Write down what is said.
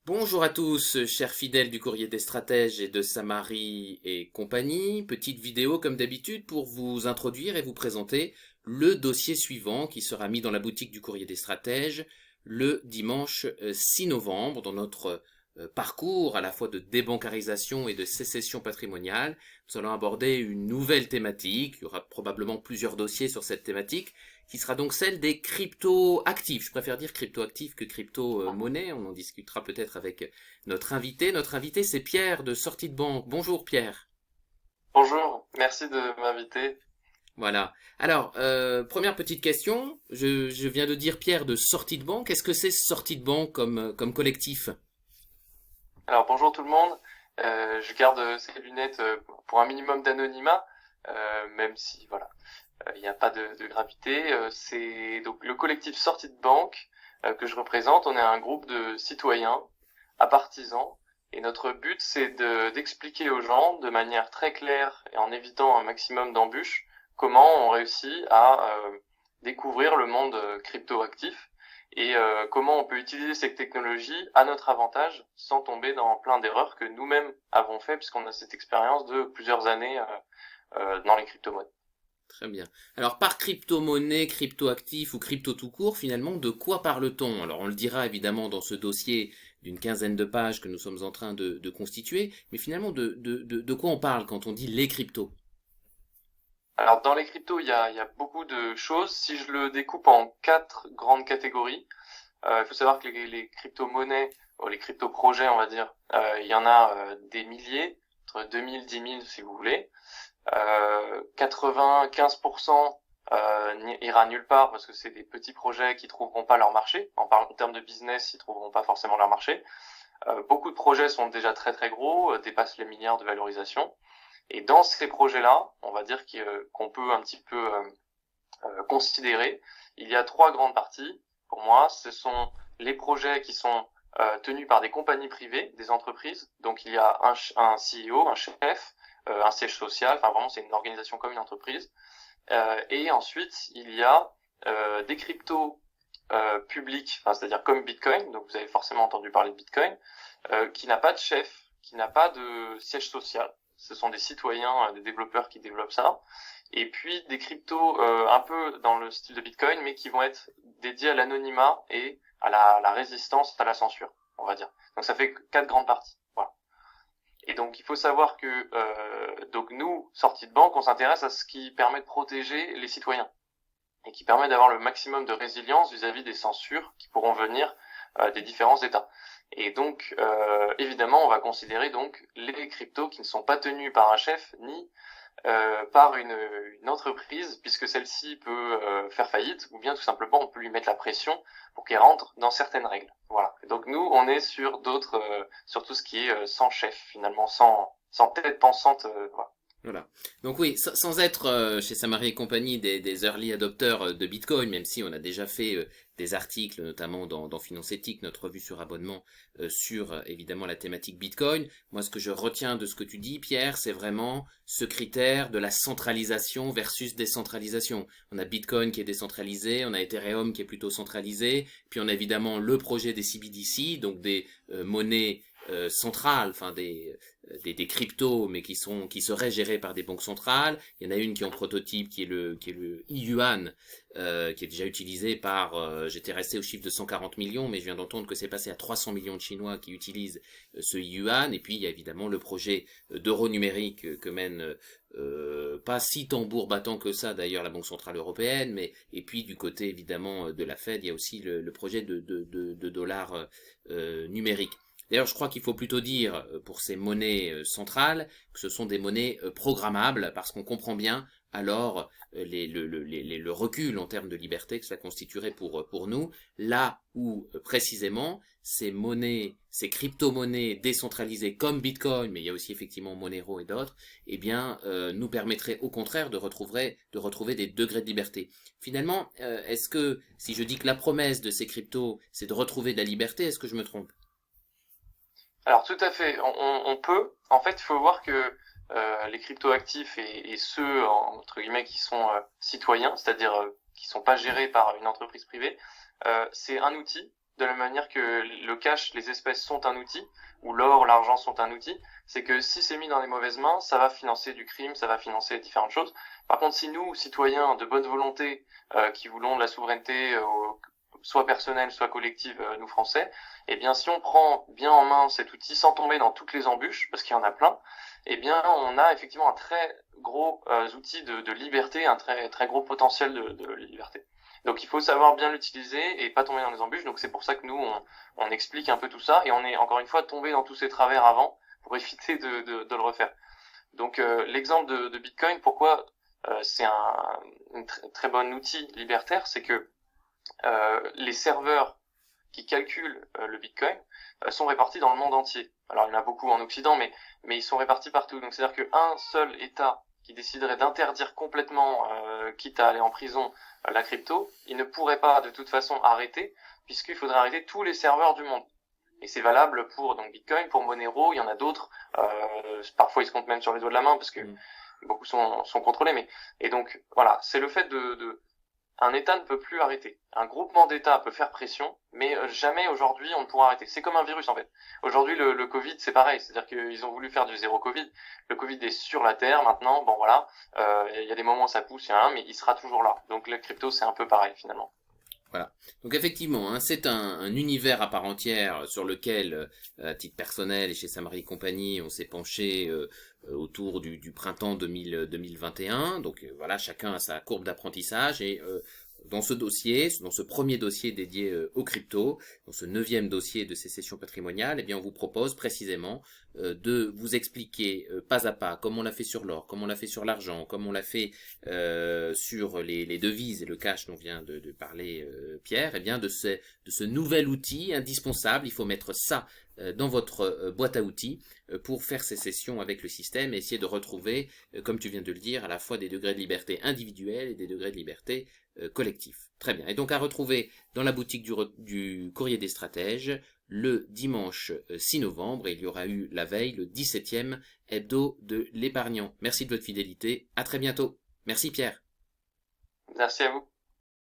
Bonjour à tous, chers fidèles du Courrier des Stratèges et de Samari et compagnie. Petite vidéo comme d'habitude pour vous introduire et vous présenter le dossier suivant qui sera mis dans la boutique du Courrier des Stratèges le dimanche 6 novembre dans notre parcours à la fois de débancarisation et de sécession patrimoniale. Nous allons aborder une nouvelle thématique. Il y aura probablement plusieurs dossiers sur cette thématique qui sera donc celle des crypto-actifs. Je préfère dire crypto-actifs que crypto-monnaie. On en discutera peut-être avec notre invité. Notre invité, c'est Pierre de Sortie de Banque. Bonjour Pierre. Bonjour, merci de m'inviter. Voilà. Alors, première petite question. Je viens de dire Pierre de Sortie de Banque. Qu'est-ce que c'est Sortie de Banque comme collectif? Alors bonjour tout le monde. Je garde ces lunettes pour un minimum d'anonymat, même si voilà, il n'y a pas de gravité. C'est donc le collectif Sortie de Banque que je représente. On est un groupe de citoyens à partisans et notre but c'est d'expliquer aux gens de manière très claire et en évitant un maximum d'embûches comment on réussit à découvrir le monde crypto-actif et comment on peut utiliser cette technologie à notre avantage sans tomber dans plein d'erreurs que nous-mêmes avons fait puisqu'on a cette expérience de plusieurs années dans les crypto-monnaies. Très bien. Alors, par crypto-monnaie, crypto-actif ou crypto tout court, finalement, de quoi parle-t-on? Alors, on le dira évidemment dans ce dossier d'une quinzaine de pages que nous sommes en train de constituer, mais finalement, de quoi on parle quand on dit les cryptos? Alors dans les cryptos, il y a beaucoup de choses. Si je le découpe en quatre grandes catégories, il faut savoir que les crypto-monnaies, ou les crypto-projets, on va dire, il y en a des milliers, entre 2000, 10 000 si vous voulez. 95% ira nulle part parce que c'est des petits projets qui trouveront pas leur marché. En termes de business, ils trouveront pas forcément leur marché. Beaucoup de projets sont déjà très très gros, dépassent les milliards de valorisation. Et dans ces projets-là, on va dire qu'on peut un petit peu considérer, il y a trois grandes parties. Pour moi, ce sont les projets qui sont tenus par des compagnies privées, des entreprises. Donc il y a un CEO, un chef, un siège social. Enfin vraiment, c'est une organisation comme une entreprise. Et ensuite, il y a des cryptos publics, enfin, c'est-à-dire comme Bitcoin. Donc vous avez forcément entendu parler de Bitcoin, qui n'a pas de chef, qui n'a pas de siège social. Ce sont des citoyens, des développeurs qui développent ça. Et puis des cryptos un peu dans le style de Bitcoin, mais qui vont être dédiés à l'anonymat et à la résistance à la censure, on va dire. Donc ça fait quatre grandes parties. Voilà. Et donc il faut savoir que donc nous, sortis de banque, on s'intéresse à ce qui permet de protéger les citoyens et qui permet d'avoir le maximum de résilience vis-à-vis des censures qui pourront venir des différents États. Et donc, évidemment, on va considérer donc les cryptos qui ne sont pas tenus par un chef ni par une entreprise, puisque celle-ci peut faire faillite, ou bien tout simplement on peut lui mettre la pression pour qu'elle rentre dans certaines règles. Voilà. Et donc nous, on est sur d'autres, sur tout ce qui est sans chef finalement, sans tête pensante. Voilà. Voilà. Donc oui, sans être chez Samari et compagnie des early adopteurs de Bitcoin, même si on a déjà fait des articles, notamment dans Finance Éthique, notre revue sur abonnement, sur évidemment la thématique Bitcoin. Moi, ce que je retiens de ce que tu dis, Pierre, c'est vraiment ce critère de la centralisation versus décentralisation. On a Bitcoin qui est décentralisé, on a Ethereum qui est plutôt centralisé, puis on a évidemment le projet des CBDC, donc des monnaies centrales, enfin des cryptos, mais qui seraient gérés par des banques centrales. Il y en a une qui est en prototype, qui est le yuan, qui est déjà utilisé par, j'étais resté au chiffre de 140 millions, mais je viens d'entendre que c'est passé à 300 millions de Chinois qui utilisent ce yuan. Et puis il y a évidemment le projet d'euro numérique que mène pas si tambour battant que ça d'ailleurs la Banque Centrale Européenne, mais et puis du côté évidemment de la Fed, il y a aussi le projet de dollars numérique. D'ailleurs, je crois qu'il faut plutôt dire pour ces monnaies centrales que ce sont des monnaies programmables parce qu'on comprend bien alors le recul en termes de liberté que cela constituerait pour nous, là où précisément ces monnaies, ces crypto-monnaies décentralisées comme Bitcoin, mais il y a aussi effectivement Monero et d'autres, eh bien, nous permettraient au contraire de retrouver des degrés de liberté. Finalement, est-ce que si je dis que la promesse de ces cryptos, c'est de retrouver de la liberté, est-ce que je me trompe? Alors tout à fait, on peut. En fait, il faut voir que les cryptoactifs et ceux entre guillemets qui sont citoyens, c'est-à-dire qui sont pas gérés par une entreprise privée, c'est un outil de la manière que le cash, les espèces sont un outil, ou l'or, l'argent sont un outil, c'est que si c'est mis dans les mauvaises mains, ça va financer du crime, ça va financer différentes choses. Par contre, si nous, citoyens de bonne volonté, qui voulons de la souveraineté, soit personnelle, soit collective, nous Français, eh bien, si on prend bien en main cet outil sans tomber dans toutes les embûches, parce qu'il y en a plein, eh bien, on a effectivement un très gros outil de liberté, un très très gros potentiel de liberté. Donc, il faut savoir bien l'utiliser et pas tomber dans les embûches. Donc, c'est pour ça que nous, on explique un peu tout ça et on est encore une fois tombé dans tous ces travers avant pour éviter de le refaire. Donc, l'exemple de Bitcoin, pourquoi c'est un très bon outil libertaire, c'est que les serveurs qui calculent le Bitcoin sont répartis dans le monde entier. Alors il y en a beaucoup en Occident, mais ils sont répartis partout. Donc c'est-à-dire qu'un seul État qui déciderait d'interdire complètement, quitte à aller en prison, la crypto, il ne pourrait pas de toute façon arrêter, puisqu'il faudrait arrêter tous les serveurs du monde. Et c'est valable pour donc Bitcoin, pour Monero, il y en a d'autres. Parfois ils se comptent même sur les doigts de la main parce que beaucoup sont contrôlés. Mais et donc voilà, c'est le fait un État ne peut plus arrêter. Un groupement d'États peut faire pression, mais jamais aujourd'hui on ne pourra arrêter. C'est comme un virus en fait. Aujourd'hui le Covid c'est pareil, c'est-à-dire qu'ils ont voulu faire du zéro Covid. Le Covid est sur la Terre maintenant, bon voilà, il y a des moments où ça pousse, mais il sera toujours là. Donc la crypto c'est un peu pareil finalement. Voilà. Donc effectivement, hein, c'est un univers à part entière sur lequel, à titre personnel et chez Samari et compagnie, on s'est penché autour du printemps 2021. Donc voilà, chacun a sa courbe d'apprentissage et dans ce dossier, dans ce premier dossier dédié aux cryptos, dans ce 9e dossier de sécession patrimoniale, eh bien on vous propose précisément de vous expliquer pas à pas, comme on l'a fait sur l'or, comme on l'a fait sur l'argent, comme on l'a fait sur les devises et le cash dont vient de parler Pierre, eh bien de ce nouvel outil indispensable. Il faut mettre ça dans votre boîte à outils pour faire sécession avec le système et essayer de retrouver, comme tu viens de le dire, à la fois des degrés de liberté individuelle et des degrés de liberté collectif. Très bien. Et donc à retrouver dans la boutique du Courrier des Stratèges le dimanche 6 novembre. Et il y aura eu la veille le 17e hebdo de l'épargnant. Merci de votre fidélité. À très bientôt. Merci Pierre. Merci à vous.